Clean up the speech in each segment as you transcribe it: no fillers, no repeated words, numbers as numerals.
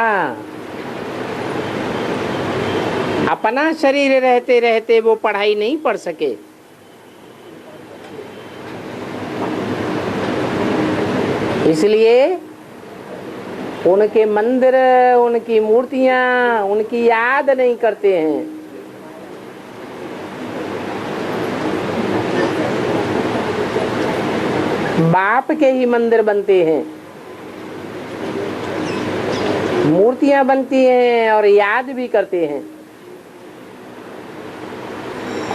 हाँ, अपना शरीर रहते रहते वो पढ़ाई नहीं पढ़ सके। इसलिए उनके मंदिर, उनकी मूर्तियां, उनकी याद नहीं करते हैं। बाप के ही मंदिर बनते हैं, मूर्तियां बनती हैं और याद भी करते हैं।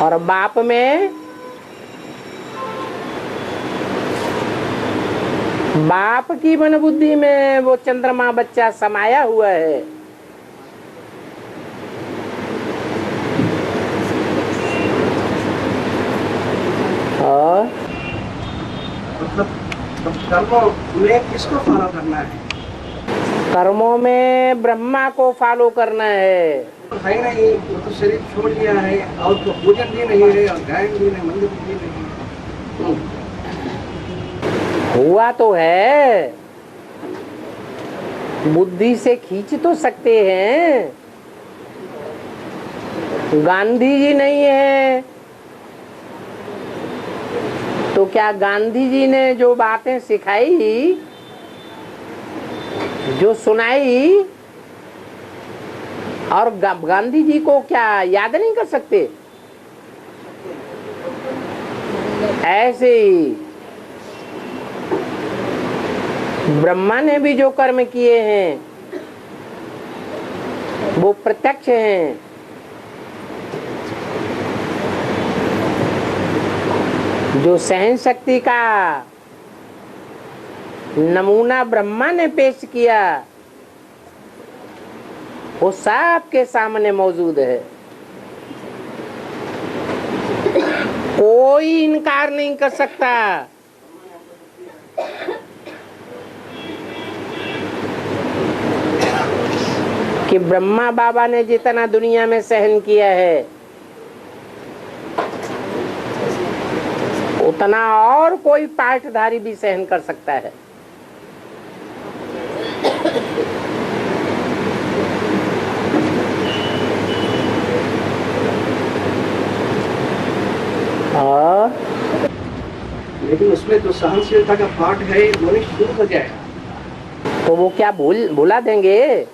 और बाप में, बाप की मन बुद्धि में वो चंद्रमा बच्चा समाया हुआ है। और मतलब कर्मों में किसको फॉलो करना है? कर्मों में ब्रह्मा को फॉलो करना है। है नहीं, वो तो शरीर छोड़ दिया है और तो पूजन भी नहीं है और गायन भी नहीं, मंदिर भी नहीं। हुआ तो है, बुद्धि से खींच तो सकते हैं। गांधी जी नहीं है तो क्या गांधी जी ने जो बातें सिखाई, जो सुनाई, और गांधी जी को क्या याद नहीं कर सकते? ऐसे ही ब्रह्मा ने भी जो कर्म किए हैं वो प्रत्यक्ष हैं। जो सहन शक्ति का नमूना ब्रह्मा ने पेश किया वो सबके सामने मौजूद है। कोई इनकार नहीं कर सकता। कि ब्रह्मा बाबा ने जितना दुनिया में सहन किया है उतना और कोई पाठधारी भी सहन कर सकता है। और लेकिन उसमें तो सहनशीलता का पाठ है, मनुष्य शुरू हो जाएगा तो वो क्या भुला देंगे?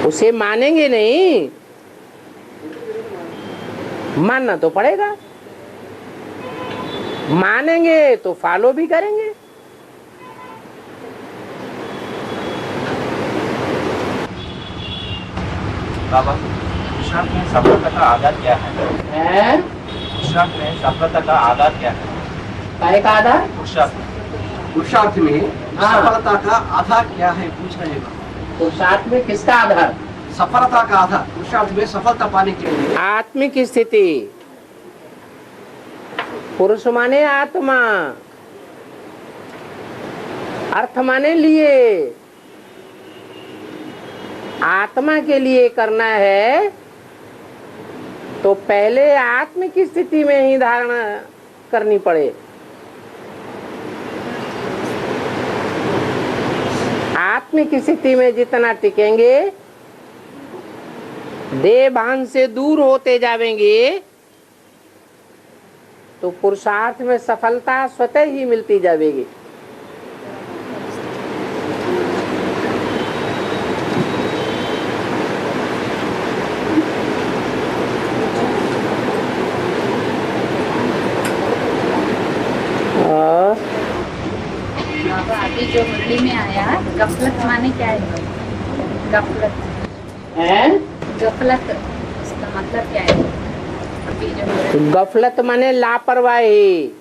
उसे मानेंगे नहीं, मानना तो पड़ेगा। मानेंगे तो फॉलो भी करेंगे। बाबा, पुरुषार्थ में सफलता का आधार क्या है? पुरुषार्थ में सफलता का आधार क्या है? काय का आधार? पुरुषार्थ में सफलता का आधार क्या है पूछ रहे हैं। पुरुषार्थ में किसका आधार? सफलता का आधार, पुरुषार्थ में सफलता पाने के लिए आत्मिक स्थिति। पुरुष माने आत्मा, अर्थ माने लिए। आत्मा के लिए करना है तो पहले आत्मिक स्थिति में ही धारणा करनी पड़े। आत्मिक स्थिति में जितना टिकेंगे, देह भान से दूर होते जाएंगे तो पुरुषार्थ में सफलता स्वतः ही मिलती जाएगी। अभी जो मुरली में आया, गफलत माने क्या है? गफलत है? गफलत इसका मतलब क्या है? अभी जो गफलत माने लापरवाही।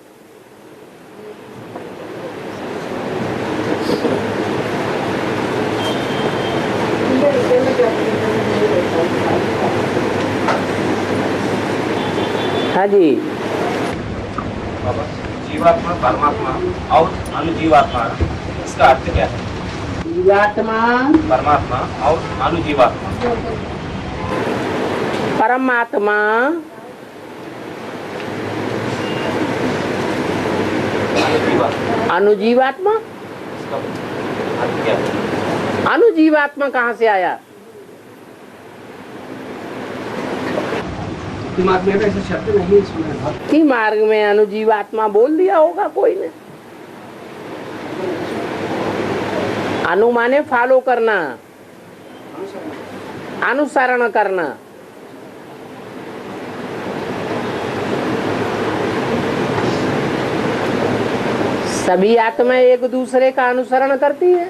हाँ जी। जीवात्मा, परमात्मा और अनुजीवात्मा, इसका अर्थ क्या है? जीवात्मा, परमात्मा और अनुजीवात्मा। परमात्मा, अनुजीवात्मा, अनुजीवात्मा कहाँ से आया? दिमाग में ऐसा शब्द नहीं सुना। भक्ति मार्ग में अनुजीवात्मा बोल दिया होगा कोई ने। अनु माने फॉलो करना, अनुसरण करना। सभी आत्माएं एक दूसरे का अनुसरण करती है।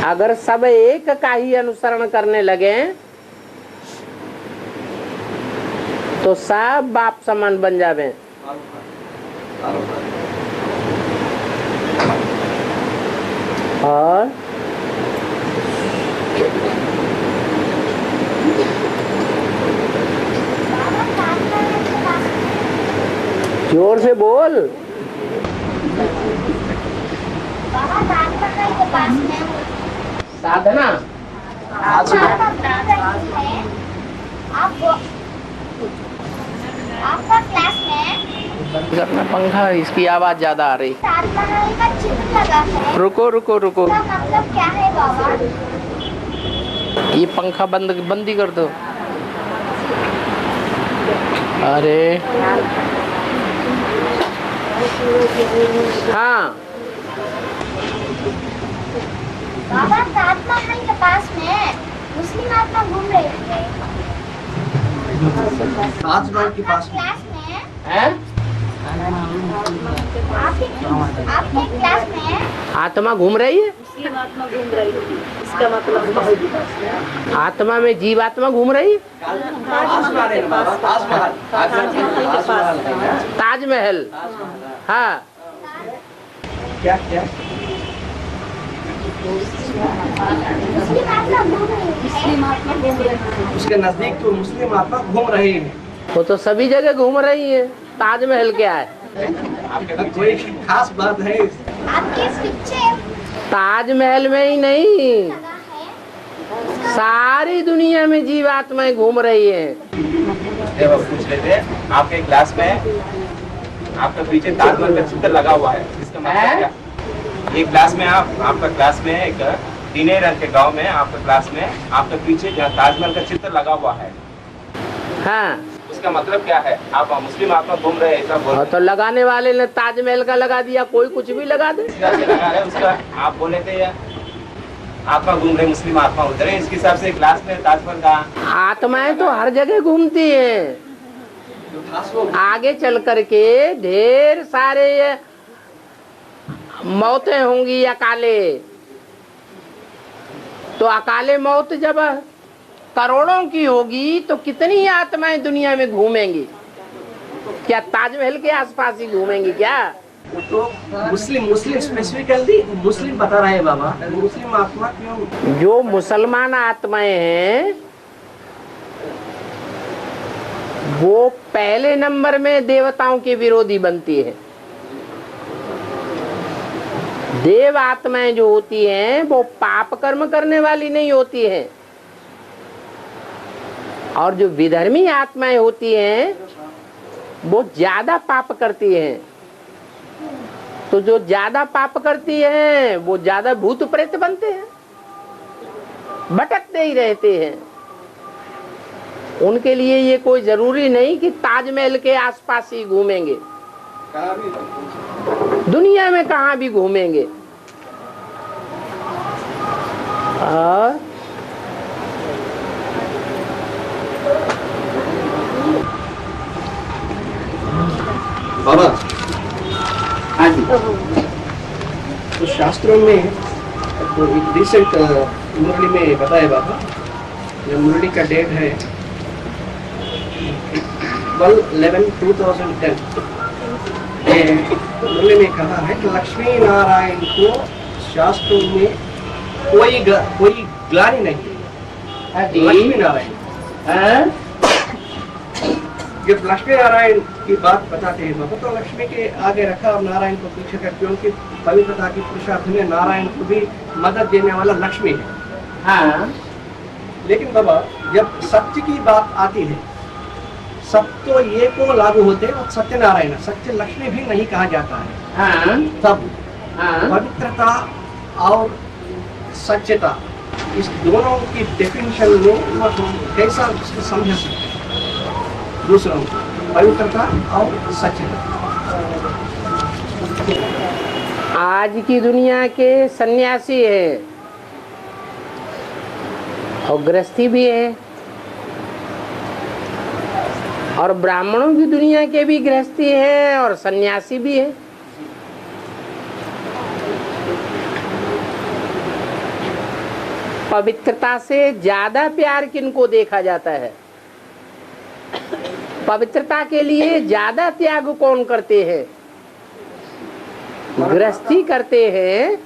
अगर सब एक का ही अनुसरण करने लगे तो सब बाप समान बन जावे। और जोर से बोल। साधना आपका क्लास में अपना पंखा, इसकी आवाज ज्यादा आ रही। ताजमहल का चित्र लगा है। रुको रुको रुको, इसका मतलब क्या है बाबा? ये पंखा बंद ही कर दो। अरे हाँ, बाबा ताजमहल के पास में मुस्लिम आत्मा घूम रही है। ताजमहल के पास में क्लास में है? आपके क्लास में आत्मा घूम रही है। मुस्लिम आत्मा घूम रही थी, इसका मतलब आत्मा में जीवात्मा घूम रही है। ताजमहल, हाँ। क्या क्या मुस्लिम आत्मा घूम रही है। मुस्लिम आत्मा घूम रही थी। उसके नजदीक तो मुस्लिम आत्मा घूम रहे हैं। वो तो सभी जगह घूम रही है। ताजमहल क्या है? कोई खास बात है? आपके इस पिक्चर ताजमहल में ही नहीं, लगा है। सारी दुनिया में जीवात्माएं घूम रही है। जब आप पूछ रहे थे आपके क्लास में आपका पीछे ताजमहल का चित्र लगा हुआ है, इसका मतलब क्या? ये क्लास में आपका क्लास में एक तीने रंग के गांव में आपका क्लास में आपके पीछे जहाँ ताजमहल का चित्र लगा हुआ है, हाँ, उसका मतलब क्या है? आप मुस्लिम आत्मा घूम रहे हैं ऐसा बोल और तो लगाने वाले ने ताजमहल का लगा दिया, कोई कुछ भी लगा दे। लगा रहे उसका आप बोले थे या आत्मा घूम रहे मुस्लिम आत्मा उधर है, इसके हिसाब से क्लास में ताजमहल का आत्माएं तो हर जगह घूमती हैं। आगे चल करके ढेर सारे मौतें होंगी अकाले, तो अकाले मौत जब करोड़ों की होगी तो कितनी आत्माएं दुनिया में घूमेंगी? क्या ताजमहल के आसपास ही घूमेंगी क्या? तो मुस्लिम स्पेसिफिकली मुस्लिम बता रहे हैं बाबा। मुस्लिम आत्मा क्यों? जो मुसलमान आत्माएं हैं वो पहले नंबर में देवताओं के विरोधी बनती है। देव आत्माएं जो होती हैं वो पाप कर्म करने वाली नहीं होती हैं, और जो विधर्मी आत्माएं होती हैं वो ज्यादा पाप करती हैं। तो जो ज्यादा पाप करती हैं वो ज्यादा भूत प्रेत बनते हैं, भटकते ही रहते हैं। उनके लिए ये कोई जरूरी नहीं कि ताजमहल के आसपास ही घूमेंगे, दुनिया में कहाँ भी घूमेंगे। और बाबा हाँ जी, तो शास्त्रों में तो एक रिसेंट मुरली में बताया बाबा, जो मुरली का डेट है 12/11/2010। मुरली में कहा है कि लक्ष्मी नारायण को शास्त्रों में कोई ग्लानि नहीं है। लक्ष्मी नारायण जब लक्ष्मी नारायण की बात बताते हैं बाबा, तो लक्ष्मी के आगे रखा और नारायण को पीछे कर, क्योंकि पवित्रता की पुरुषार्थ में नारायण को भी मदद देने वाला लक्ष्मी है। हाँ, लेकिन बाबा जब सत्य की बात आती है, सब तो ये को लागू होते हैं और सत्य नारायण, सत्य लक्ष्मी भी नहीं कहा जाता है। हाँ, तब हाँ। पवित्रता और सच्चता, इस दोनों की डेफिनेशन में हम कैसा समझ सकते हैं दूसरों को, पवित्रता और सच्चता। आज की दुनिया के सन्यासी है और गृहस्थी भी है, और ब्राह्मणों की दुनिया के भी गृहस्थी है और सन्यासी भी है। पवित्रता से ज्यादा प्यार किनको देखा जाता है? पवित्रता के लिए ज्यादा त्याग कौन करते हैं? गृहस्थी करते हैं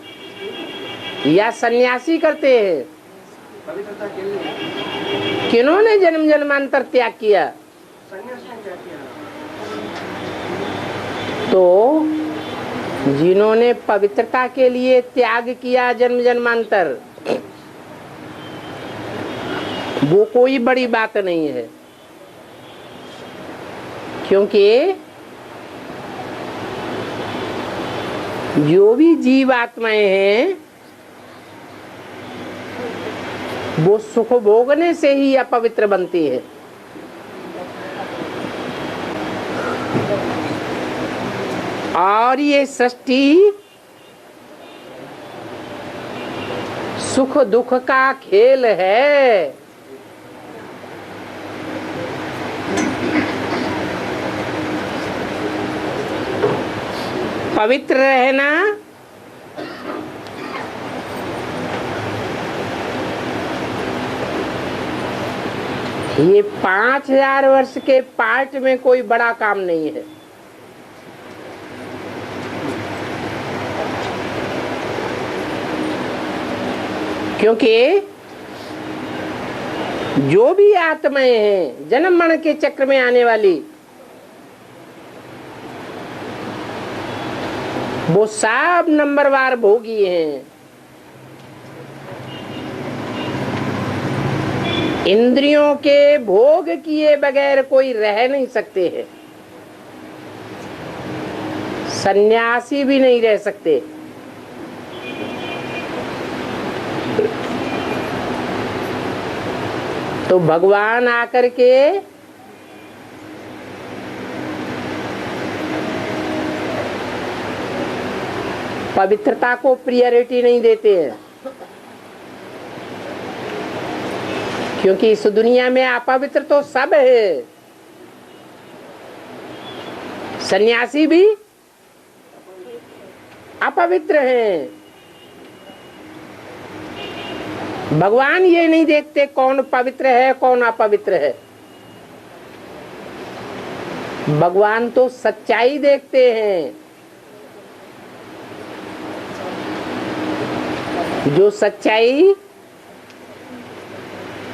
या सन्यासी करते हैं? पवित्रता के लिए किन्होंने जन्म जन्मांतर त्याग किया? सन्यासी ने क्या किया? तो जिन्होंने पवित्रता के लिए त्याग किया जन्म जन्मांतर, वो कोई बड़ी बात नहीं है, क्योंकि जो भी जीव आत्माएं हैं वो सुख भोगने से ही अपवित्र बनती है। और ये सृष्टि सुख दुख का खेल है। पवित्र रहना ये 5000 वर्ष के पाठ में कोई बड़ा काम नहीं है। क्योंकि जो भी आत्माएं हैं जन्म मरण के चक्र में आने वाली, वो सब नंबरवार भोगी हैं। इंद्रियों के भोग किए बगैर कोई रह नहीं सकते हैं, सन्यासी भी नहीं रह सकते। तो भगवान आकर के पवित्रता को प्रायोरिटी नहीं देते हैं, क्योंकि इस दुनिया में अपवित्र तो सब है। सन्यासी भी अपवित्र हैं। भगवान ये नहीं देखते कौन पवित्र है कौन अपवित्र है। भगवान तो सच्चाई देखते हैं। जो सच्चाई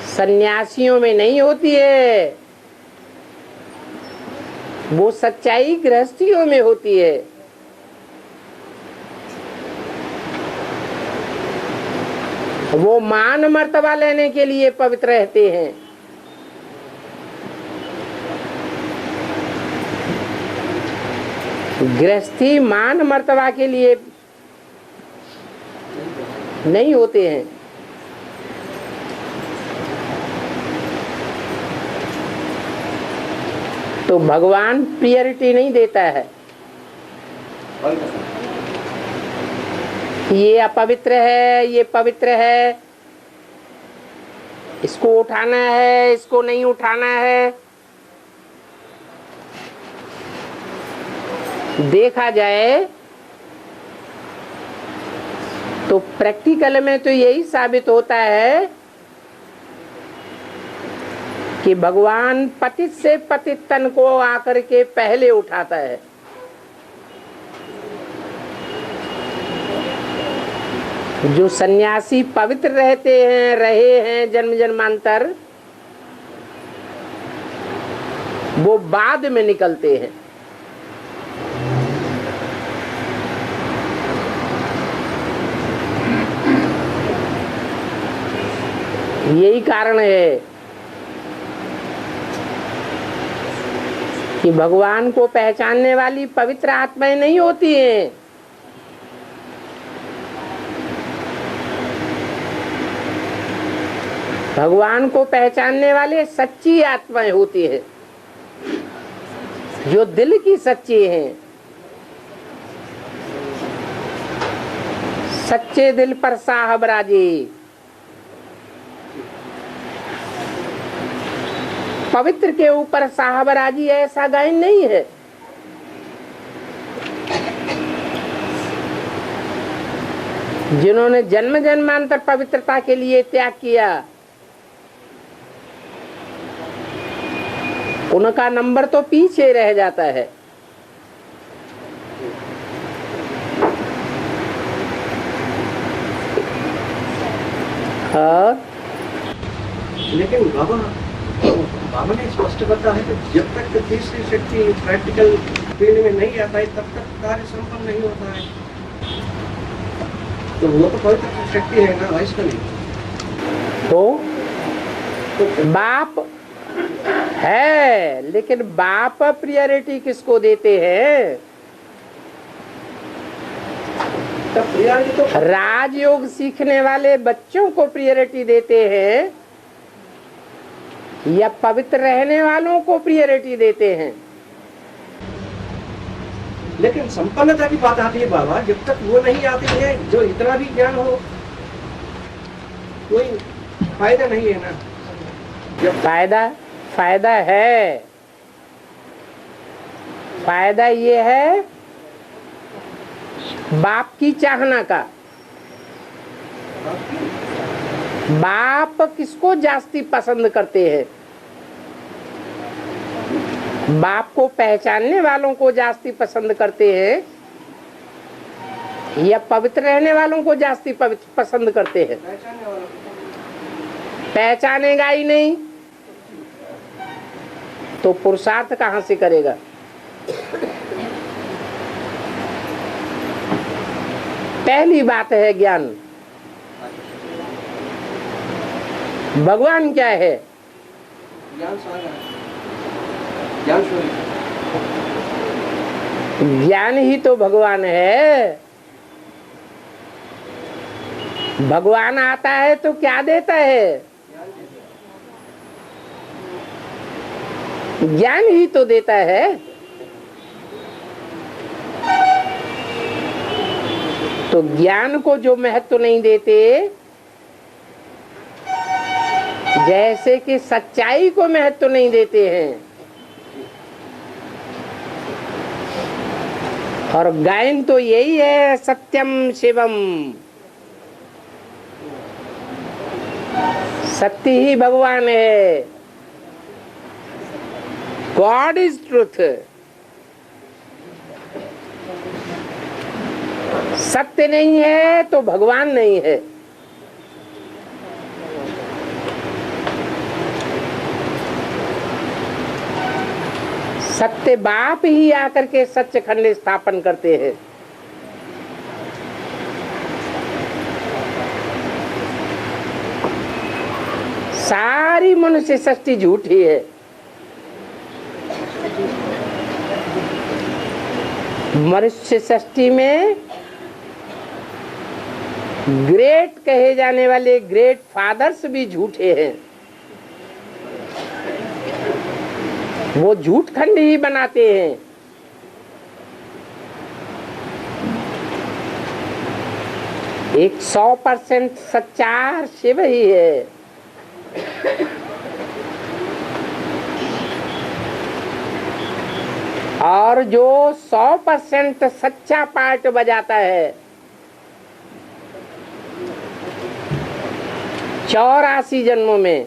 सन्यासियों में नहीं होती है, वो सच्चाई गृहस्थियों में होती है। वो मान मर्तबा लेने के लिए पवित्र रहते हैं। गृहस्थी मान मर्तबा के लिए नहीं होते हैं। तो भगवान प्रायोरिटी नहीं देता है। ये अपवित्र है, ये पवित्र है, इसको उठाना है, इसको नहीं उठाना है। देखा जाए तो प्रैक्टिकल में तो यही साबित होता है कि भगवान पतित से पतित तन को आकर के पहले उठाता है। जो सन्यासी पवित्र रहते हैं, रहे हैं जन्म जन्मांतर, वो बाद में निकलते हैं। यही कारण है कि भगवान को पहचानने वाली पवित्र आत्माएं नहीं होती हैं। भगवान को पहचानने वाले सच्ची आत्माएं होती है, जो दिल की सच्ची हैं। सच्चे दिल पर साहब राजी, पवित्र के ऊपर साहब राजी, ऐसा गायन नहीं है। जिन्होंने जन्म जन्मांतर पवित्रता के लिए त्याग किया, उनका नंबर तो पीछे रह जाता है। और लेकिन बाबा ने स्पष्ट बताया है कि जब तक तीसरी शक्ति प्रैक्टिकल फील्ड में नहीं आता है तब तक कार्य संपन्न नहीं होता है। तो वो तो पवित्र शक्ति है ना, इसका नहीं। तो बाप है, लेकिन बाप प्रियोरिटी किसको देते हैं? तो प्रियोरिटी तो राजयोग सीखने वाले बच्चों को प्रियोरिटी देते हैं या पवित्र रहने वालों को प्रियोरिटी देते हैं? लेकिन संपन्नता की बात आती है बाबा, जब तक वो नहीं आती है, जो इतना भी ज्ञान हो कोई फायदा नहीं है ना। जब फायदा है। फायदा ये है बाप की चाहना का। बाप किसको जास्ती पसंद करते हैं? बाप को पहचानने वालों को जास्ती पसंद करते हैं या पवित्र रहने वालों को जास्ती पसंद करते हैं? पहचानेगा ही नहीं तो पुरुषार्थ कहां से करेगा? पहली बात है ज्ञान। भगवान क्या है? ज्ञान ही तो भगवान है। भगवान आता है तो क्या देता है? ज्ञान ही तो देता है। तो ज्ञान को जो महत्व नहीं देते, जैसे कि सच्चाई को महत्व नहीं देते हैं, और गायन तो यही है, सत्यम शिवम। सत्य ही भगवान है। God is truth. सत्य नहीं है तो भगवान नहीं है। सत्य बाप ही आकर के सच्चखंड स्थापन करते हैं। सारी मनुष्य सृष्टि झूठी है। मनुष्य सृष्टि में ग्रेट कहे जाने वाले ग्रेट फादर्स भी झूठे हैं। वो झूठ खंड ही बनाते हैं। एक 100% सच्चा शिव ही है। और जो 100% सच्चा पार्ट बजाता है, 84 जन्मों में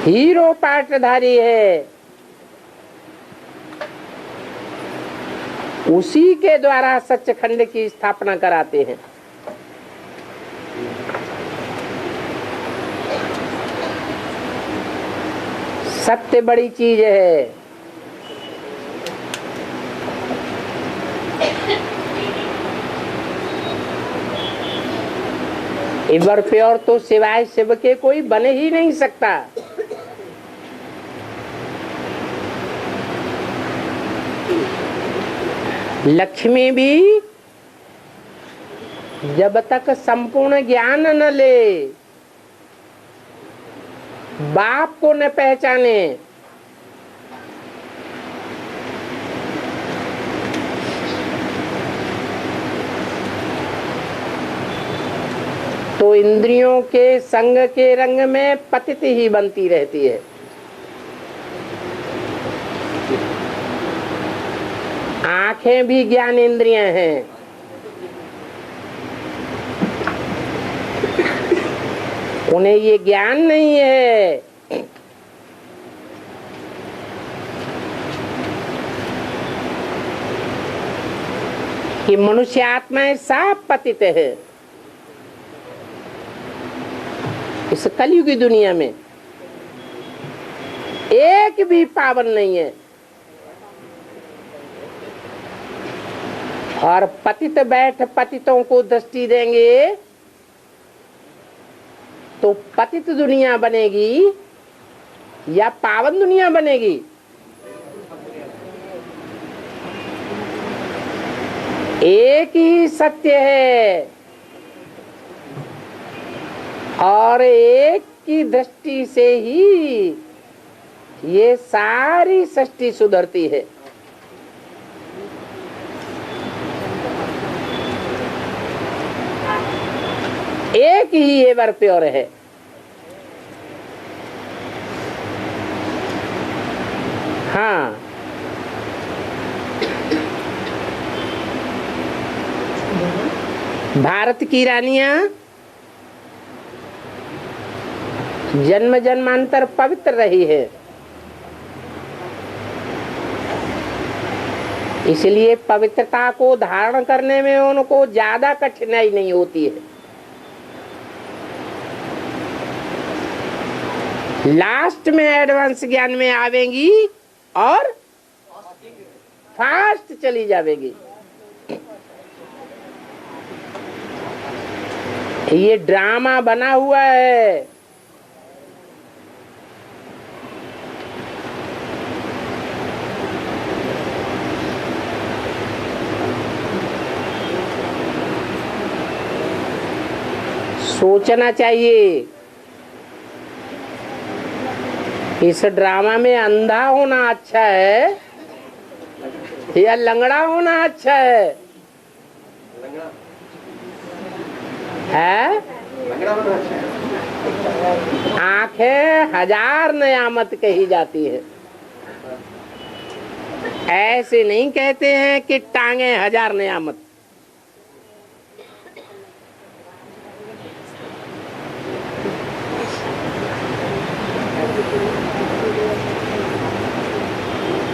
हीरो पार्टधारी है, उसी के द्वारा सच्चखंड की स्थापना कराते हैं। सत्य बड़ी चीज है। इवर प्योर तो सिवाय शिव के कोई बने ही नहीं सकता। लक्ष्मी भी जब तक संपूर्ण ज्ञान न ले, बाप को न पहचाने, तो इंद्रियों के संग के रंग में पतित ही बनती रहती है। आंखें भी ज्ञान इंद्रियां हैं। उन्हें ये ज्ञान नहीं है कि मनुष्य आत्माएं साफ पतित है। इस कलयुग की दुनिया में एक भी पावन नहीं है। और पतित बैठ पतितों को दृष्टि देंगे तो पतित दुनिया बनेगी या पावन दुनिया बनेगी? एक ही सत्य है और एक की दृष्टि से ही ये सारी सृष्टि सुधरती है। एक ही एवर प्योर है। हाँ, भारत की रानियां जन्म जन्मांतर पवित्र रही है, इसलिए पवित्रता को धारण करने में उनको ज्यादा कठिनाई नहीं होती है। लास्ट में एडवांस ज्ञान में आवेंगी और फास्ट चली जावेगी। ये ड्रामा बना हुआ है। सोचना चाहिए, इस ड्रामा में अंधा होना अच्छा है या लंगड़ा होना अच्छा है? आंखें हजार नियामत कही जाती है। ऐसे नहीं कहते हैं कि टांगे हजार नियामत।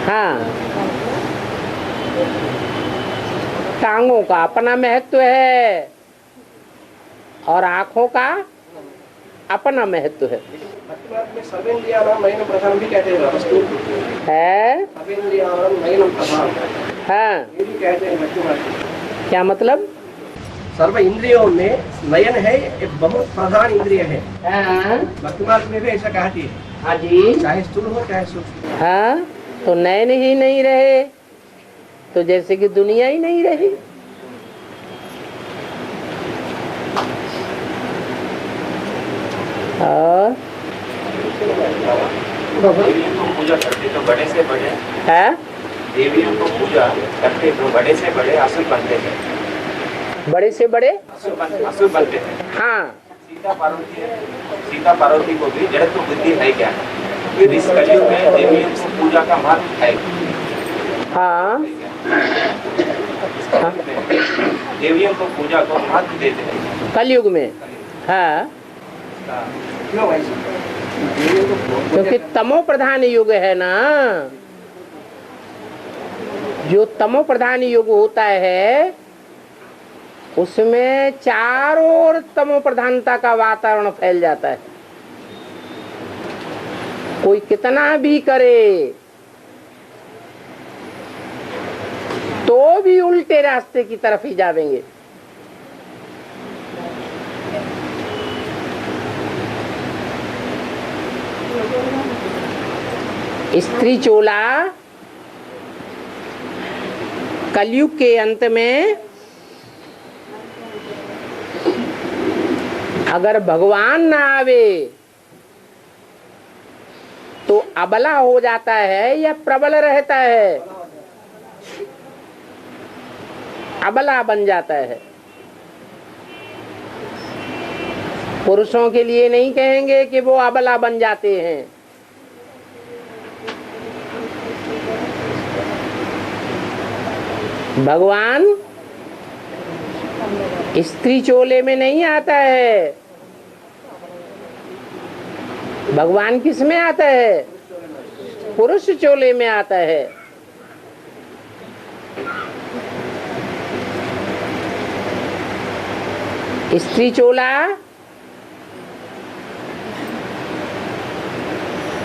हाँ, टांगों का अपना महत्व है और आंखों का अपना महत्व है। सर्वेन्द्रियाणां नयनं प्रधानं भी कहते हैं वस्तु है। सर्वेन्द्रियाणां नयनं प्रधानं, हाँ, ये भी कहते हैं भक्ति। क्या मतलब? सर्व इंद्रियों में नयन है एक बहुत प्रधान इंद्रिय है। हाँ, भक्ति मार्ग में भी ऐसा कहती है। हाँ जी, चाहे स्थूल हो चाहे सूक्ष्म। हाँ, तो नयन ही नहीं रहे तो जैसे कि दुनिया ही नहीं रही। और देवियों को पूजा करते तो बड़े से बड़े है, देवियों को पूजा करते तो बड़े से बड़े असुर बनते थे। बड़े से बड़े असुर बनते थे। हाँ, सीता पार्वती को भी जड़ तो बुद्धि है क्या? फिर इस कलयुग में देवियों को पूजा का महत्व है। हाँ, देवियों को पूजा को महत्व देते हैं कलयुग में। हाँ, क्यों ऐसा? क्योंकि तमो प्रधान युग है ना। जो तमो प्रधान युग होता है उसमें चारों ओर तमो प्रधानता का वातावरण फैल जाता है। कोई कितना भी करे तो भी उल्टे रास्ते की तरफ ही जावेंगे। स्त्री चोला कलयुग के अंत में अगर भगवान ना आवे तो अबला हो जाता है या प्रबल रहता है? अबला बन जाता है। पुरुषों के लिए नहीं कहेंगे कि वो अबला बन जाते हैं। भगवान स्त्री चोले में नहीं आता है। भगवान किस में आता है? पुरुष चोले में आता है। स्त्री चोला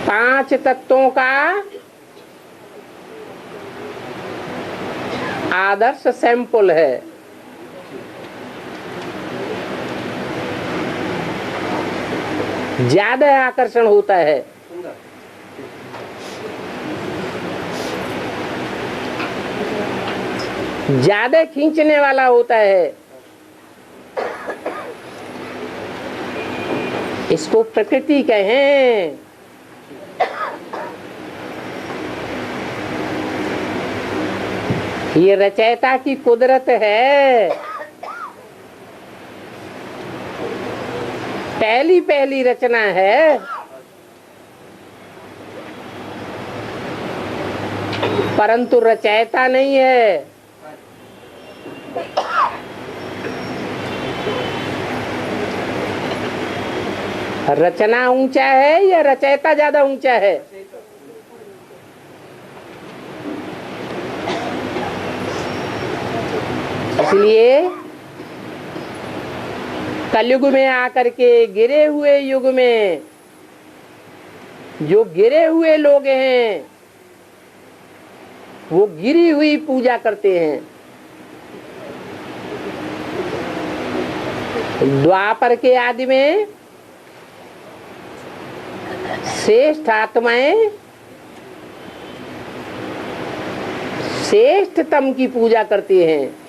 5 तत्वों का आदर्श सैंपल है। ज्यादा आकर्षण होता है। ज्यादा खींचने वाला होता है। इसको प्रकृति कहें। ये रचयिता की कुदरत है। पहली रचना है। परंतु रचयिता नहीं है। रचना ऊंचा है या रचयिता ज्यादा ऊंचा है? इसलिए कलयुग में आकर के गिरे हुए युग में जो गिरे हुए लोग हैं वो गिरी हुई पूजा करते हैं। द्वापर के आदि में श्रेष्ठ आत्माएं श्रेष्ठतम की पूजा करती हैं।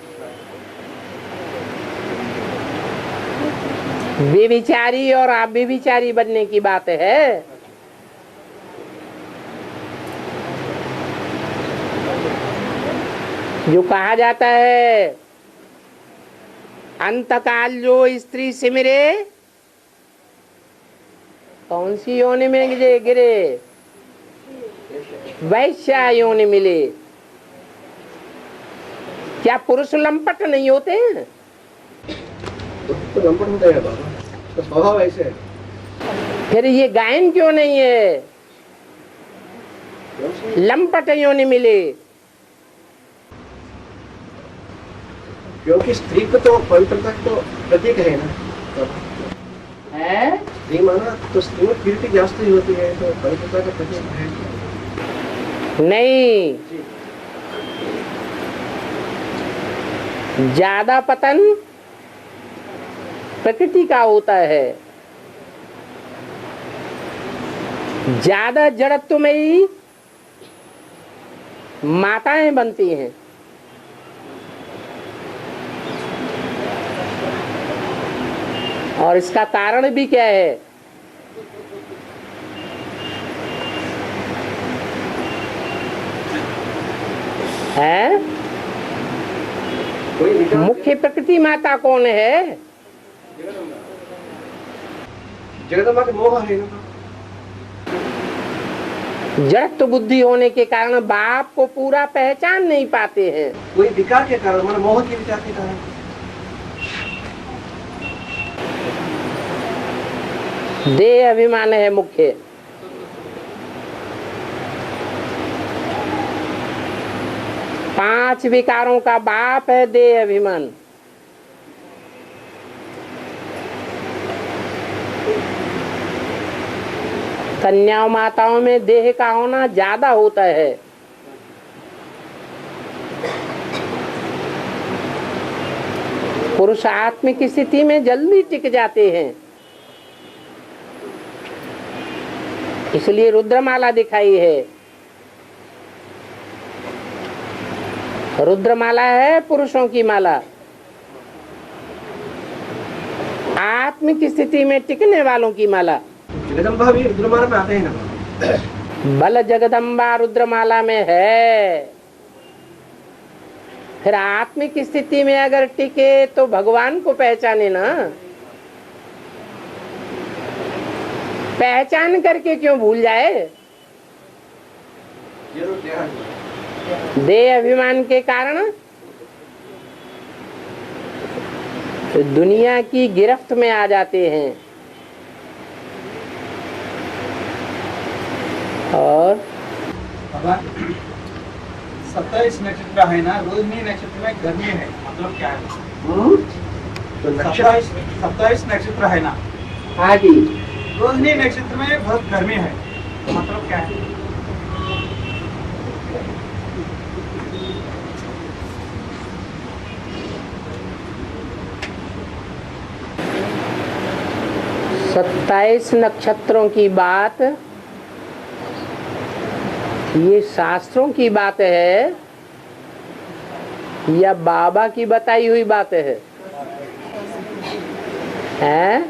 बेविचारी और अव्यभिचारी बनने की बात है। जो कहा जाता है अंतकाल जो स्त्री सिमरे, कौन सी योनि में गिरे? वैश्या योनि मिले। क्या पुरुष लंपट नहीं होते हैं? तो लंपट होता है बाबा, तो स्वभाव ऐसे है। फिर ये गायन क्यों नहीं है? लंपट योनि मिले। क्योंकि स्त्री को तो पवित्रता तो प्रतीक है ना। है? स्त्री माना तो स्त्री में प्यूरिटी जास्त ही होती है, तो पवित्रता का प्रतीक है। नहीं, ज्यादा पतन प्रकृति का होता है। ज्यादा जड़त्व में ही माताएं बनती हैं। और इसका कारण भी क्या है? मुख्य प्रकृति माता कौन है? जगदम्बा के मोह है ना। जड़त्व बुद्धि होने के कारण बाप को पूरा पहचान नहीं पाते हैं। कोई विकार के कारण, मतलब मोह के विचार के कारण। देह अभिमान है मुख्य। पांच विकारों का बाप है देह अभिमान। कन्या माताओं में देह का होना ज्यादा होता है। पुरुष आत्मिक स्थिति में जल्दी टिक जाते हैं। इसलिए रुद्रमाला दिखाई है। रुद्रमाला है पुरुषों की माला। आत्म की स्थिति में टिकने वालों की माला। जगदम्बा भी रुद्रमाला में आते हैं ना। बल जगदम्बा रुद्रमाला में है। फिर आत्मिक स्थिति में अगर टिके तो भगवान को पहचाने ना। पहचान करके क्यों भूल जाए? देह अभिमान के कारण तो दुनिया की गिरफ्त में आ जाते हैं। और 27 नक्षत्र है ना, रोहिणी नक्षत्र में गर्मी है, मतलब क्या है? तो नक्षत्र 27 नक्षत्र है ना, हाँ जी, रोहिणी नक्षत्र में बहुत गर्मी है, मतलब क्या है? सत्ताईस नक्षत्रों की बात ये शास्त्रों की बात है या बाबा की बताई हुई बात है? हैं?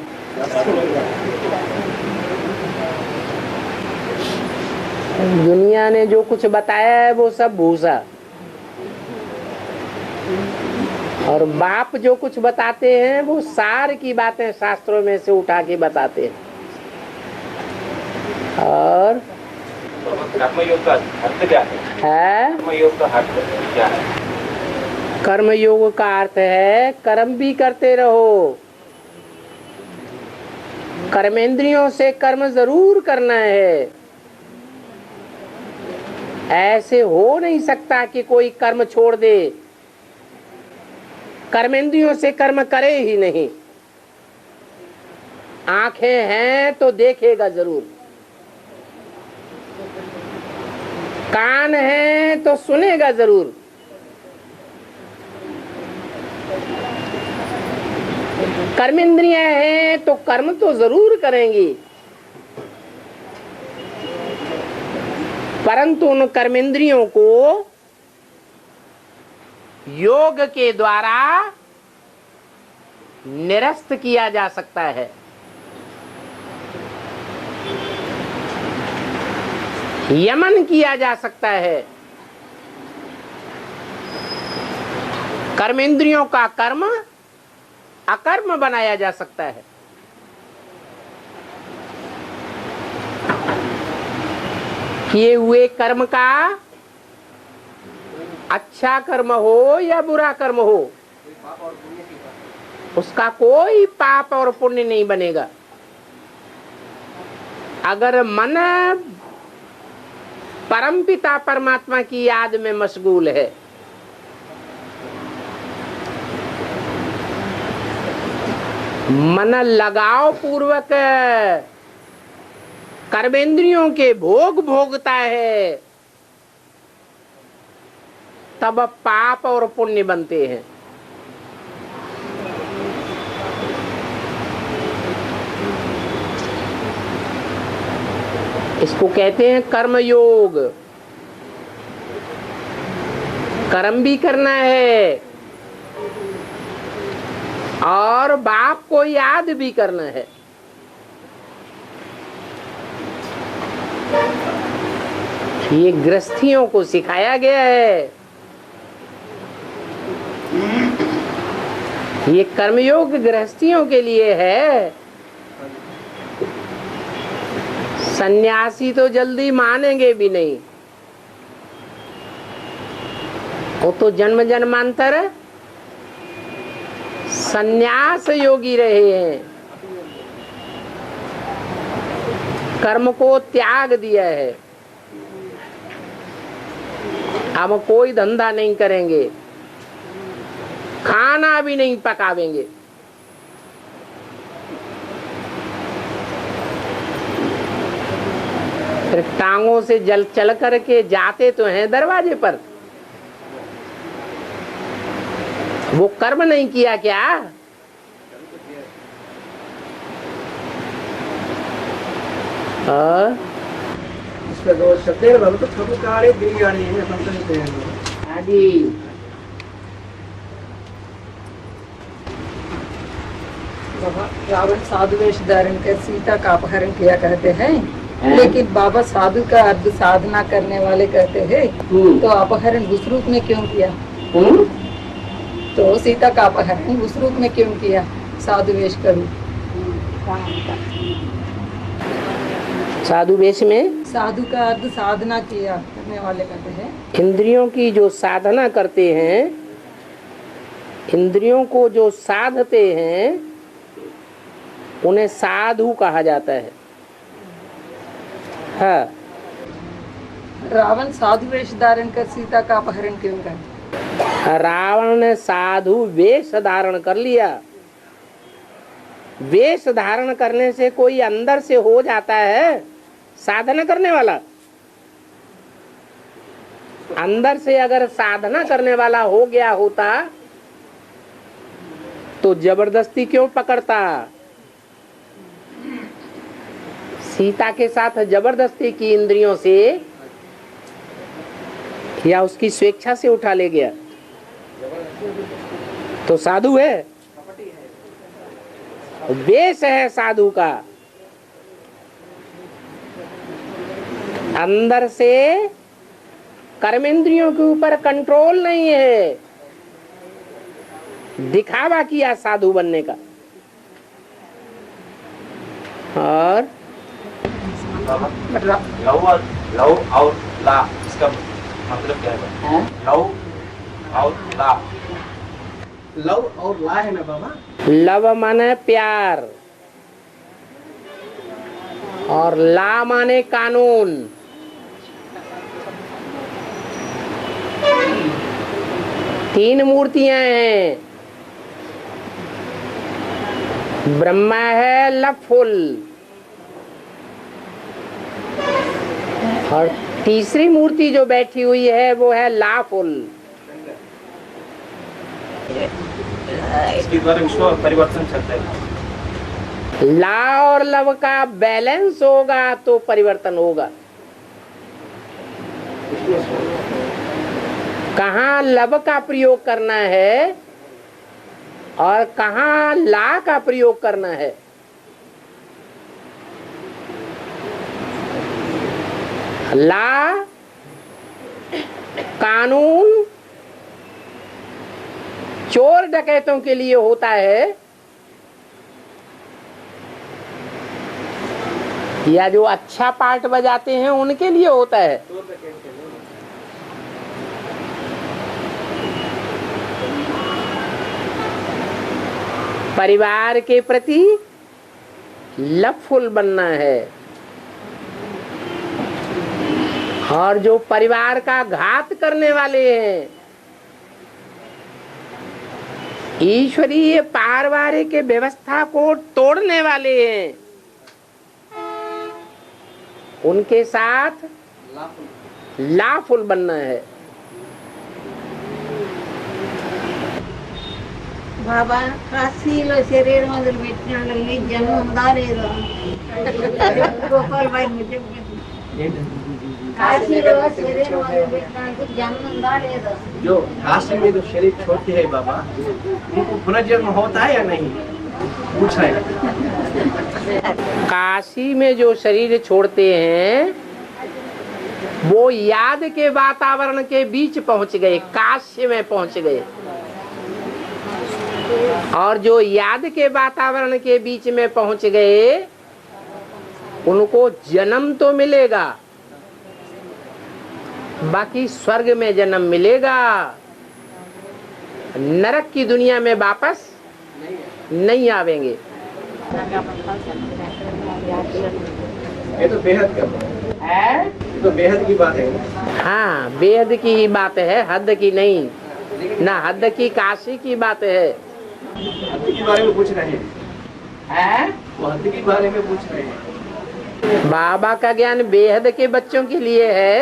दुनिया ने जो कुछ बताया है वो सब भूसा, और बाप जो कुछ बताते हैं वो सार की बातें शास्त्रों में से उठा के बताते हैं। और कर्मयोग का अर्थ क्या है? कर्मयोग का अर्थ क्या है? कर्मयोग का अर्थ है कर्म भी करते रहो। कर्मेंद्रियों से कर्म जरूर करना है। ऐसे हो नहीं सकता कि कोई कर्म छोड़ दे, कर्मेंद्रियों से कर्म करे ही नहीं। आंखें हैं तो देखेगा जरूर, कान है तो सुनेगा जरूर, कर्मेंद्रियां हैं तो कर्म तो जरूर करेंगी, परंतु उन कर्मेंद्रियों को योग के द्वारा निरस्त किया जा सकता है। यमन किया जा सकता है। कर्मेंद्रियों का कर्म अकर्म बनाया जा सकता है। किए हुए कर्म का अच्छा कर्म हो या बुरा कर्म हो, उसका कोई पाप और पुण्य नहीं बनेगा। अगर मन परमपिता परमात्मा की याद में मशगूल है, मन लगाव पूर्वक कर्मेंद्रियों के भोग भोगता है, तब पाप और पुण्य बनते हैं। इसको कहते हैं कर्म योग। कर्म भी करना है और बाप को याद भी करना है। ये गृहस्थियों को सिखाया गया है। ये कर्मयोग गृहस्थियों के लिए है। सन्यासी तो जल्दी मानेंगे भी नहीं, वो तो जन्म जन्मांतर सन्यास योगी रहे हैं, कर्म को त्याग दिया है। अब कोई धंधा नहीं करेंगे, खाना भी नहीं पकावेंगे। फिर टांगों से जल चल करके जाते तो हैं दरवाजे पर, वो कर्म नहीं किया क्या? इसमें दो शब्द है, तो प्रभु काले बिरयानी है, समझते हैं। हाँ जी। बाबा रावण साधु वेश धारण कर सीता का अपहरण किया कहते हैं, लेकिन बाबा साधु का अर्ध साधना करने वाले कहते हैं, तो अपहरण उस रूप में क्यों किया? तो सीता का अपहरण उस रूप में क्यों किया? साधु वेश करूं, साधु वेश में साधु का अर्ध साधना किया करने वाले कहते हैं। इंद्रियों की जो साधना करते हैं, इंद्रियों को जो साधते हैं, उन्हें साधु कहा जाता है। हाँ। रावण साधु वेश धारण कर सीता का अपहरण क्यों कर? रावण ने साधु वेश धारण कर लिया। वेश धारण करने से कोई अंदर से हो जाता है साधना करने वाला। अंदर से अगर साधना करने वाला हो गया होता तो जबरदस्ती क्यों पकड़ता? सीता के साथ जबरदस्ती की इंद्रियों से या उसकी स्वेच्छा से उठा ले गया तो साधु है? वेश है साधु का। अंदर से कर्मेंद्रियों के ऊपर कंट्रोल नहीं है, दिखावा किया साधु बनने का। और लव और ला, इसका मतलब क्या है? लव और ला, लव और ला है ना बाबा? लव माने प्यार और ला माने कानून। तीन मूर्तियां हैं। ब्रह्मा है लवफुल और तीसरी मूर्ति जो बैठी हुई है वो है लाफुल। इसके द्वारा विश्व परिवर्तन चलता है। ला और लव का बैलेंस होगा तो परिवर्तन होगा। कहाँ लव का प्रयोग करना है और कहाँ ला का प्रयोग करना है। ला कानून चोर डकैतों के लिए होता है या जो अच्छा पार्ट बजाते हैं उनके लिए होता है। परिवार के प्रति लवफुल बनना है और जो परिवार का घात करने वाले हैं, ईश्वरीय पारिवारिक व्यवस्था को तोड़ने वाले हैं, उनके साथ लाफुल बनना है। బాబా కాశీలో శరీరం వదిలిపెట్టిన వాళ్ళని జన్మ ఉందా లేదా? గోపాల్ భాయ్ मुझे కాశీలో శరీరం వదిలిపెట్టిన జన్మ ఉందా లేదా? जो काशी में जो शरीर छोड़ते हैं बाबा, उनको पुनर्जन्म होता है या नहीं? पूछा है। काशी में जो शरीर छोड़ते हैं वो याद के वातावरण के बीच पहुंच गए, काशी में पहुंच गए। और जो याद के वातावरण के बीच में पहुंच गए उनको जन्म तो मिलेगा, बाकी स्वर्ग में जन्म मिलेगा, नरक की दुनिया में वापस नहीं आवेंगे। ये तो बेहद का है, ये तो बेहद की बात है। हाँ, बेहद की ही बात है, हद की नहीं। ना हद की, काशी की बात है। हद के बारे में पूछ रहे हैं। वो हद के बारे में पूछ रहे हैं। बाबा का ज्ञान बेहद के बच्चों के लिए है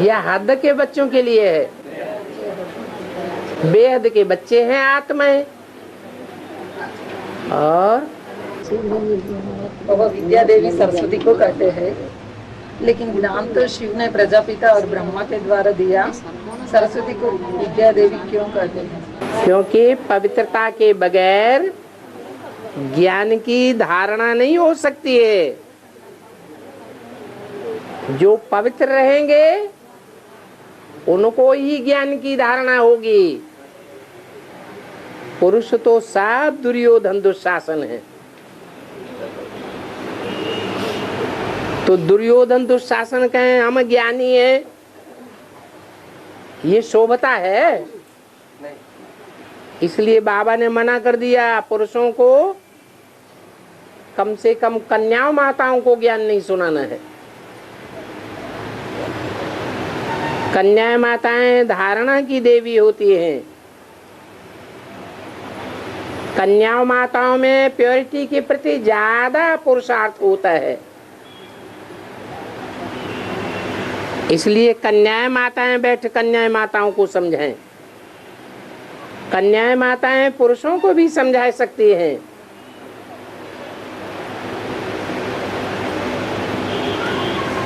या हद के बच्चों के लिए है? बेहद के बच्चे हैं आत्माएं। और बाबा विद्या देवी सरस्वती को कहते हैं, लेकिन ज्ञान तो शिव ने प्रजापिता और ब्रह्मा के द्वारा दिया, सरस्वती को विद्या देवी क्यों कहते हैं? क्योंकि पवित्रता के बगैर ज्ञान की धारणा नहीं हो सकती है। जो पवित्र रहेंगे उनको ही ज्ञान की धारणा होगी। पुरुष तो सब दुर्योधन दुशासन है, तो दुर्योधन दुशासन कहें हम ज्ञानी हैं, ये शोभता है? इसलिए बाबा ने मना कर दिया पुरुषों को कम से कम कन्याओं माताओं को ज्ञान नहीं सुनाना है। कन्या माताएं धारणा की देवी होती हैं। कन्याओं माताओं में प्योरिटी के प्रति ज्यादा पुरुषार्थ होता है, इसलिए कन्याएं माताएं बैठ कन्याएं माताओं को समझाएं। कन्याएं माताएं पुरुषों को भी समझा सकती हैं।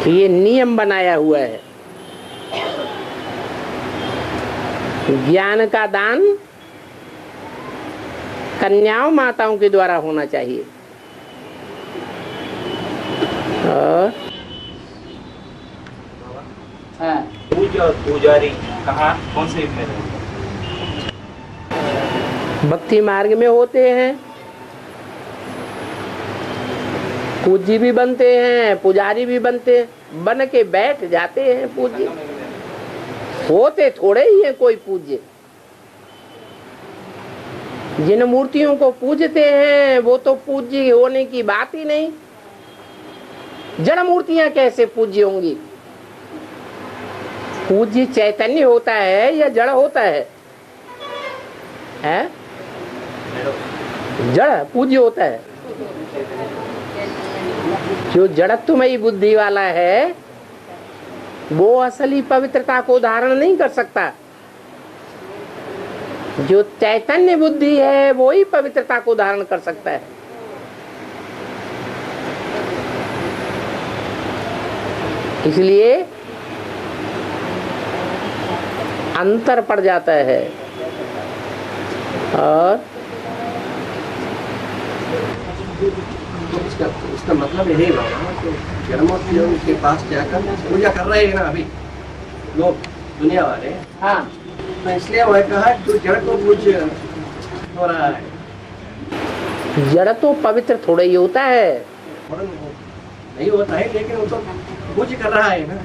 ये नियम बनाया हुआ है। ज्ञान का दान कन्याओं माताओं के द्वारा होना चाहिए। और पूज्य और पुजारी कहाँ कौन से युग में रहे? भक्ति मार्ग में होते हैं। पूज्य भी बनते हैं, पुजारी भी बनते हैं, बन के बैठ जाते हैं पूज्य। होते थोड़े ही हैं कोई पूज्य। जिन मूर्तियों को पूजते हैं वो तो पूज्य होने की बात ही नहीं। जड़ मूर्तियां कैसे पूज्य होंगी? पूज्य चैतन्य होता है या जड़ होता है? जड़ पूज्य होता है। जो जड़त्वमयी बुद्धि वाला है वो असली पवित्रता को धारण नहीं कर सकता। जो चैतन्य बुद्धि है वो ही पवित्रता को धारण कर सकता है। इसलिए अंतर पड़ जाता है। और इसका मतलब यही बाबा तो जन्मोत्सव के पास जाकर पूजा कर रहे हैं ना अभी लोग दुनिया वाले। हाँ, तो इसलिए मैं कहा जो जड़ को पूज हो रहा है। जड़ तो पवित्र थोड़ा ही होता है। नहीं होता है लेकिन वो तो पूज कर रहा है ना।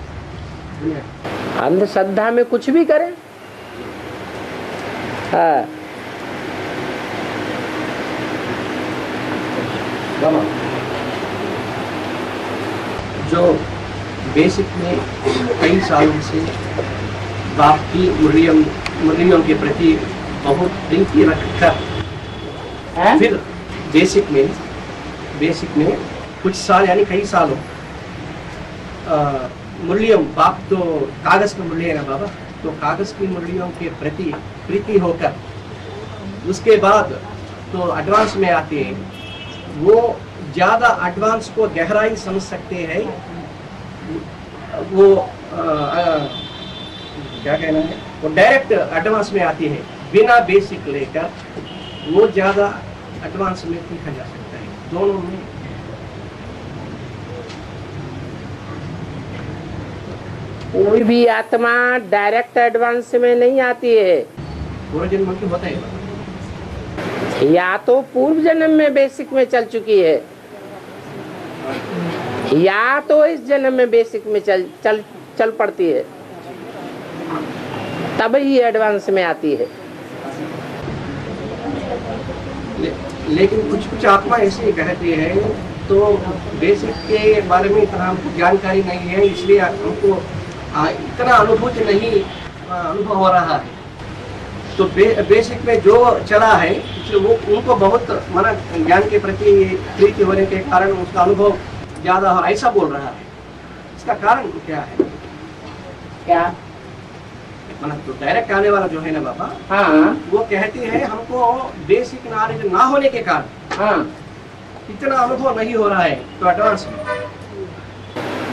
अंधश्रद्धा में कुछ भी करें। हाँ, जो बेसिक में कई सालों से बाप की मुरलियों के प्रति बहुत प्रीति रखकर फिर बेसिक में कुछ साल यानी कई सालों मुरलियों बाप तो कागज की मुरली है ना बाबा, तो कागज की मुरलियों के प्रति प्रीति होकर उसके बाद तो एडवांस में आते हैं। वो ज्यादा एडवांस को गहराई समझ सकते हैं। वो क्या कहना है, वो डायरेक्ट एडवांस में आती है बिना बेसिक लेकर। वो ज्यादा एडवांस में सीखा जा सकता है। दोनों में कोई भी आत्मा डायरेक्ट एडवांस में नहीं आती है। पूर्व जन्म की होता है या तो पूर्व जन्म में बेसिक में चल चुकी है या तो इस जन्म में बेसिक में चल पड़ती है, तब ही एडवांस में आती है। लेकिन कुछ आत्मा ऐसे कहती है तो बेसिक के बारे में इतना हमको जानकारी नहीं है, इसलिए हमको इतना अनुभूति नहीं अनुभव हो रहा है। तो बेसिक में जो चला है वो उनको बहुत माना ज्ञान के प्रति प्रीति होने के कारण उसका अनुभव ज्यादा हो, ऐसा बोल रहा है। इसका कारण क्या है? क्या मतलब तो डायरेक्ट आने वाला जो है ना बाबा, हाँ, वो कहते हैं हमको बेसिक नॉलेज ना होने के कारण हाँ, इतना अनुभव नहीं हो रहा है। तो एडवांस में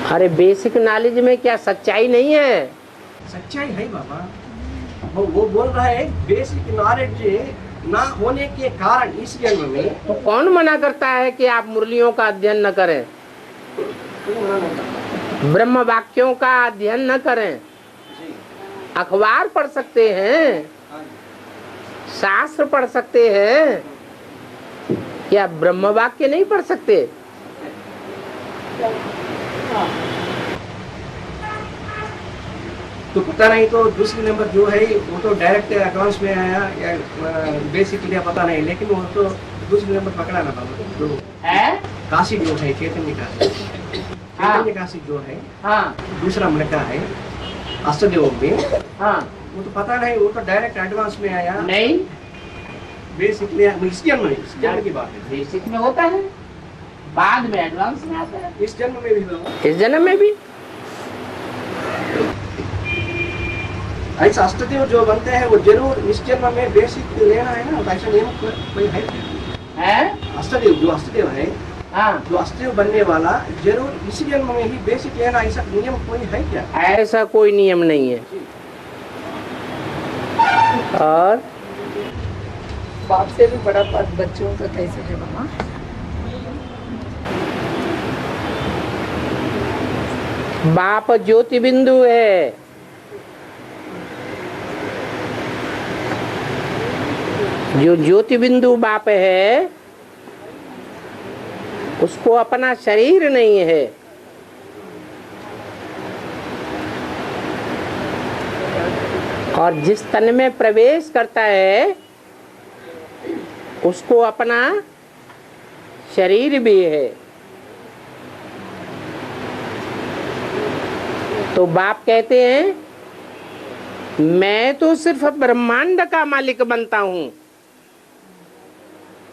अरे बेसिक नॉलेज में क्या सच्चाई नहीं है? सच्चाई है बाबा। वो बोल रहा है बेसिक नॉलेज ना होने के कारण इस जन्म में तो कौन मना करता है कि आप मुरलियों का अध्ययन न करें, ब्रह्म वाक्यों का अध्ययन न करें? अखबार पढ़ सकते हैं, शास्त्र पढ़ सकते हैं, क्या ब्रह्म वाक्य नहीं पढ़ सकते? तो पता नहीं, तो दूसरी नंबर जो है वो तो डायरेक्ट अकाउंट्स में आया या बेसिक लिया पता नहीं, लेकिन वो तो दूसरी नंबर पकड़ा ना बाबा। जो है काशी जो है चैतन्य काशी, चैतन्य काशी जो है हाँ दूसरा मलका है अष्टदेव में, हाँ वो तो पता नहीं, वो तो डायरेक्ट एडवांस में आया नहीं, बेसिक लिया। इस जन्म की बात है, बेसिक में होता है, बाद में एडवांस में आता है। इस जन्म में भी बाबा इस जन्म में भी ऐसा अष्टदेव जो बनते हैं वो जरूर इस जन्म में बेसिक लेना है ना, ऐसा नियम कोई है? अष्टदेव जो अष्टदेव है, हाँ जो अष्टदेव बनने वाला जरूर इसी जन्म में ही बेसिक लेना, ऐसा नियम कोई है क्या? ऐसा कोई नियम नहीं है। और बाप से भी बड़ा पद बच्चों का कैसे है मामा? बाप ज्योति बिंदु है, जो ज्योति बिंदु बाप है उसको अपना शरीर नहीं है, और जिस तन में प्रवेश करता है उसको अपना शरीर भी है। तो बाप कहते हैं मैं तो सिर्फ ब्रह्मांड का मालिक बनता हूं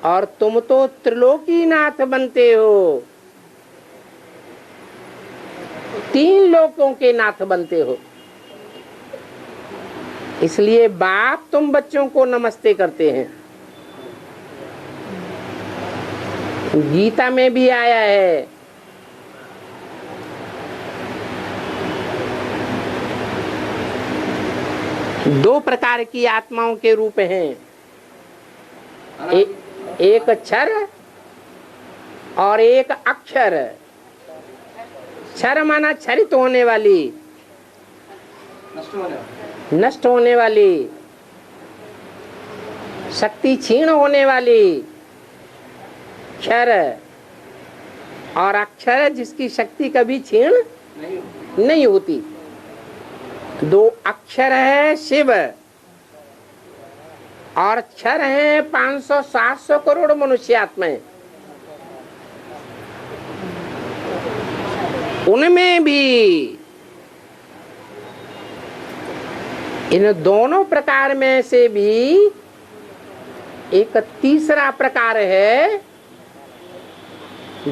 और तुम तो त्रिलोकीनाथ बनते हो, 3 लोकों के नाथ बनते हो। इसलिए बाप तुम बच्चों को नमस्ते करते हैं। गीता में भी आया है, दो प्रकार की आत्माओं के रूप हैं, एक क्षर और एक अक्षर। क्षर माना क्षरित होने वाली, नष्ट होने वाली, शक्ति क्षीण होने वाली क्षर, और अक्षर जिसकी शक्ति कभी क्षीण नहीं होती। 2 अक्षर है शिव और क्षर है 500-700 करोड़ मनुष्य आत्माएं। उनमें भी इन दोनों प्रकार में से भी एक तीसरा प्रकार है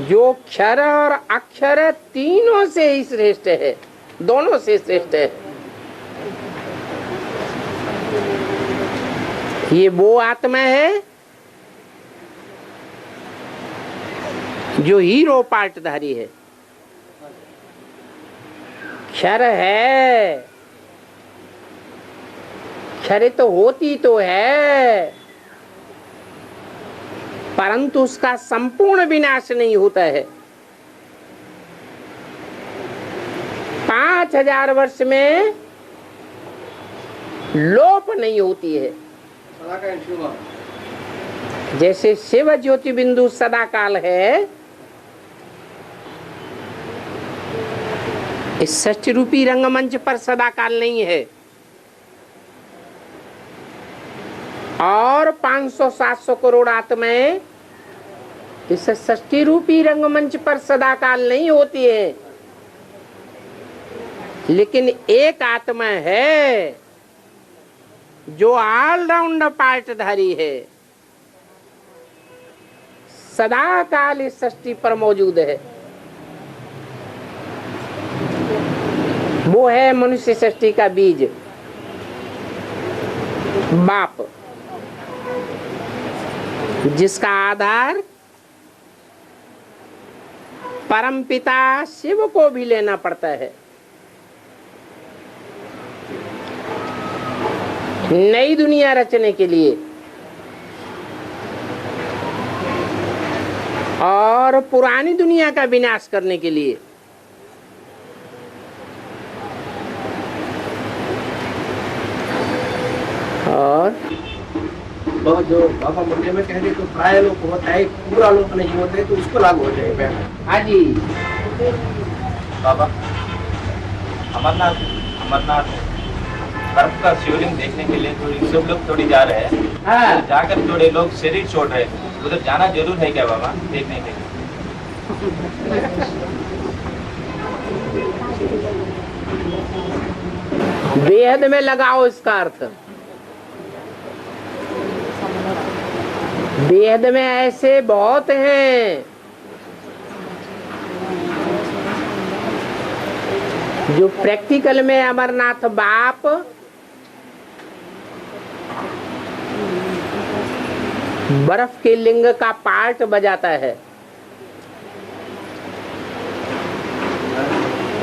जो क्षर और अक्षर तीनों से ही श्रेष्ठ है, दोनों से श्रेष्ठ है। ये वो आत्मा है जो हीरो पार्टधारी है। क्षर है, क्षर तो होती तो है, परंतु उसका संपूर्ण विनाश नहीं होता है। 5000 वर्ष में लोप नहीं होती है। जैसे शिव ज्योति बिंदु सदा काल है, इस षष्ठी रूपी रंगमंच पर सदा काल नहीं है, और 500-700 करोड़ आत्माएं इस षष्ठी रूपी रंगमंच पर सदा काल नहीं होती है। लेकिन एक आत्मा है जो ऑलराउंड पार्टधारी है, सदा काल इस सृष्टि पर मौजूद है। वो है मनुष्य सृष्टि का बीज, बाप, जिसका आधार परमपिता शिव को भी लेना पड़ता है। नई दुनिया रचने के लिए और पुरानी दुनिया का विनाश करने के लिए। और तो जो बाबा मुरली में कह रहे तो प्राय लोग होता है, पूरा लोग नहीं होते, तो उसको लागू हो जाएगा। हाँ जी बाबा अमरनाथ बर्फ का शिवलिंग देखने के लिए थोड़ी सब लोग थोड़ी जा रहे हैं। हाँ। तो जाकर थोड़े लोग शरीर छोड़ रहे हैं, उधर जाना जरूर है क्या बाबा देखने के लिए? बेहद में लगाओ इसका अर्थ। बेहद में ऐसे बहुत हैं जो प्रैक्टिकल में अमरनाथ बाप बर्फ के लिंग का पार्ट बजाता है,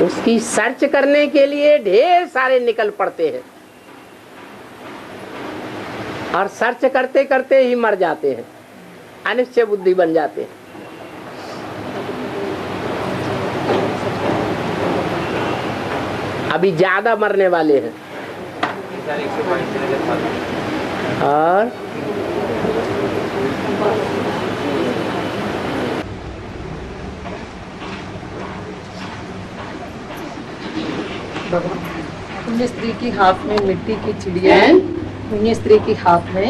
उसकी सर्च करने के लिए ढेर सारे निकल पड़ते हैं और सर्च करते करते ही मर जाते हैं, अनिश्चय बुद्धि बन जाते हैं। अभी ज्यादा मरने वाले हैं। और पुण्य स्त्री के हाथ में मिट्टी की चिड़िया, पुण्य स्त्री के हाथ में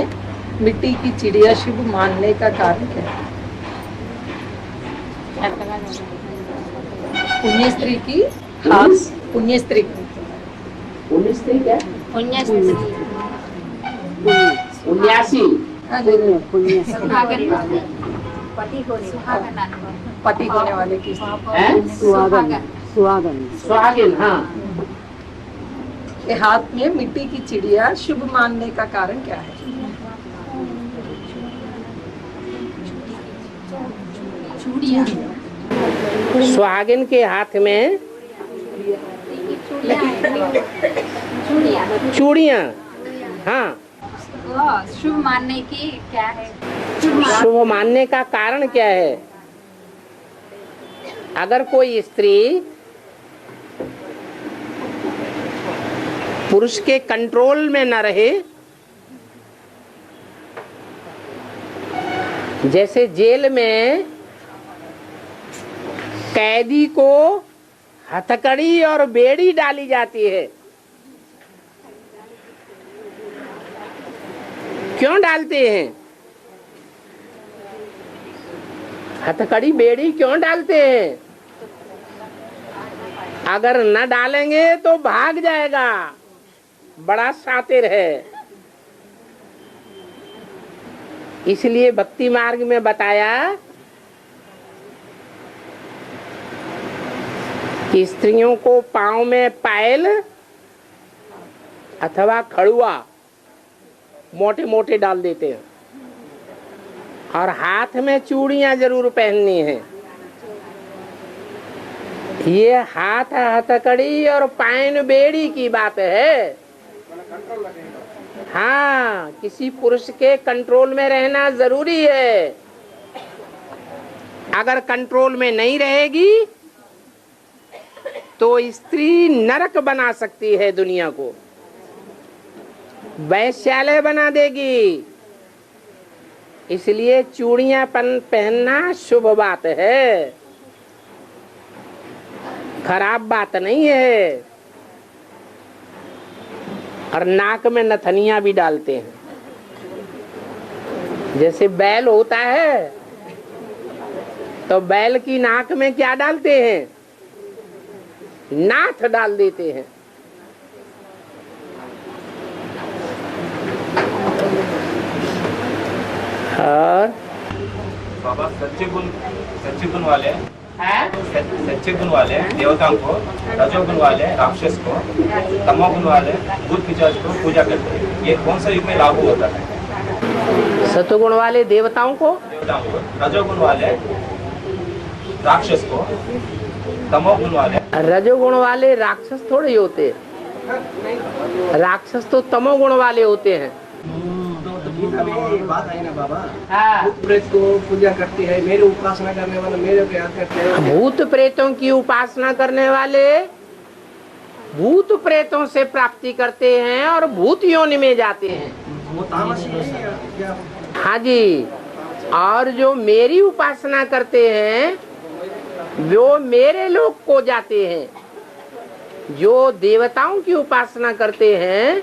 मिट्टी की चिड़िया शुभ मानने का कारण क्या है? पुण्य स्त्री की हाथ, पुण्य स्त्री क्या? उन्यासी पति होने वाले की सुहागिन। हाँ, के हाथ में मिट्टी की चिड़िया शुभ मानने का कारण क्या है? सुहागिन के हाथ में चूड़ियाँ। हाँ, शुभ मानने की क्या है? शुभ मानने का कारण क्या है? अगर कोई स्त्री पुरुष के कंट्रोल में न रहे, जैसे जेल में कैदी को हथकड़ी और बेड़ी डाली जाती है, क्यों डालते हैं? हथकड़ी बेड़ी क्यों डालते हैं? अगर न डालेंगे तो भाग जाएगा, बड़ा शातिर है। इसलिए भक्ति मार्ग में बताया कि स्त्रियों को पांव में पायल अथवा खड़ुआ मोटे मोटे डाल देते हैं और हाथ में चूड़ियां जरूर पहननी है। ये हाथ हथकड़ी और पायन बेड़ी की बात है। हाँ, किसी पुरुष के कंट्रोल में रहना जरूरी है। अगर कंट्रोल में नहीं रहेगी तो स्त्री नरक बना सकती है, दुनिया को वैश्यालय बना देगी। इसलिए चूड़ियां पहनना शुभ बात है, खराब बात नहीं है। और नाक में नथनियां भी डालते हैं, जैसे बैल होता है तो बैल की नाक में क्या डालते हैं? नाथ डाल देते हैं। और बाबा सच्चे गुण वाले सच्चे गुण वाले देवताओं को, रजोगुण वाले राक्षस को, तमोगुण वाले भूत पिशाच को पूजा करते हैं। ये कौन सा युग में लागू होता है? सतोगुण वाले देवताओं को, रजोगुण वाले राक्षस को, तमोगुण वाले। रजोगुण वाले राक्षस थोड़े होते, राक्षस तो तमोगुण वाले होते हैं। गीता में ये बात आई ना बाबा, हाँ। भूत प्रेत को पूजा करती है, मेरे उपासना करने वाले मेरे को याद करते हैं। भूत प्रेतों की उपासना करने वाले भूत प्रेतों से प्राप्ति करते हैं और भूत योनि में जाते हैं। वो तामसी है या क्या? हाँ जी, और जो मेरी उपासना करते हैं वो मेरे लोक को जाते हैं। जो देवताओं की उपासना करते हैं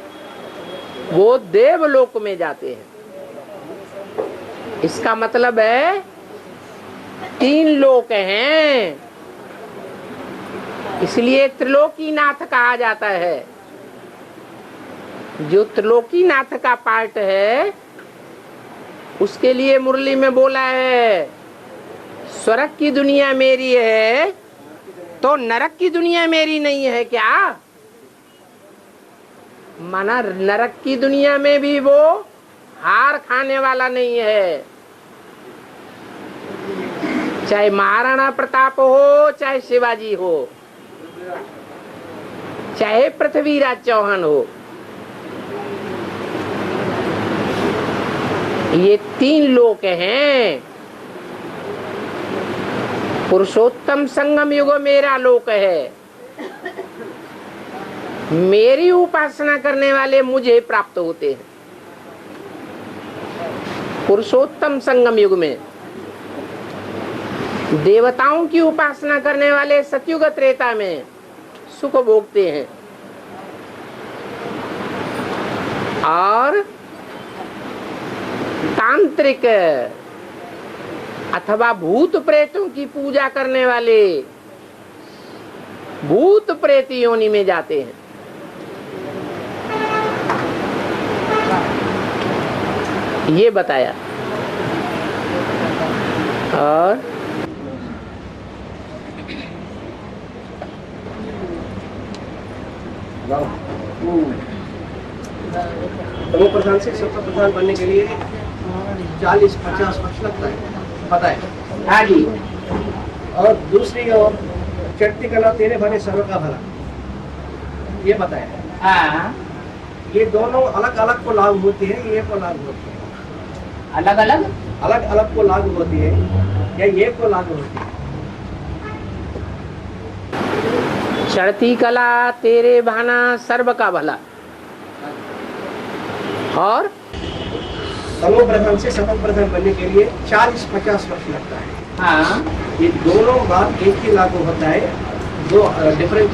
वो देवलोक में जाते हैं। इसका मतलब है 3 लोक हैं, इसलिए त्रिलोकीनाथ कहा जाता है। जो त्रिलोकीनाथ का पार्ट है उसके लिए मुरली में बोला है, स्वर्ग की दुनिया मेरी है तो नरक की दुनिया मेरी नहीं है क्या? माना नरक की दुनिया में भी वो हार खाने वाला नहीं है। चाहे महाराणा प्रताप हो, चाहे शिवाजी हो, चाहे पृथ्वीराज चौहान हो, ये 3 लोक हैं। पुरुषोत्तम संगम युग मेरा लोक है। मेरी उपासना करने वाले मुझे प्राप्त होते हैं। पुरुषोत्तम संगम युग में देवताओं की उपासना करने वाले सतयुग त्रेता में सुख भोगते हैं और तांत्रिक अथवा भूत प्रेतों की पूजा करने वाले भूत प्रेत योनि में जाते हैं। ये बताया। और तमो प्रधान से सत्व प्रधान बनने के लिए 40-50 वर्ष लगता है, पता है? हाँ जी। और दूसरी ओर चढ़ती कला तेरे भले सर्व का भला, ये पता है? हाँ। ये दोनों अलग अलग को लागू होती है, ये को लागू होती है? अलग अलग अलग अलग को लागू होती है या ये को लागू होती है? चढ़ती कला तेरे भाना सर्व का भला और तमो प्रधान से सतत प्रधान बनने के लिए 40-50 वर्ष लगता है। हाँ। ये दोनों बात एक ही लागू होता है, दो डिफरेंट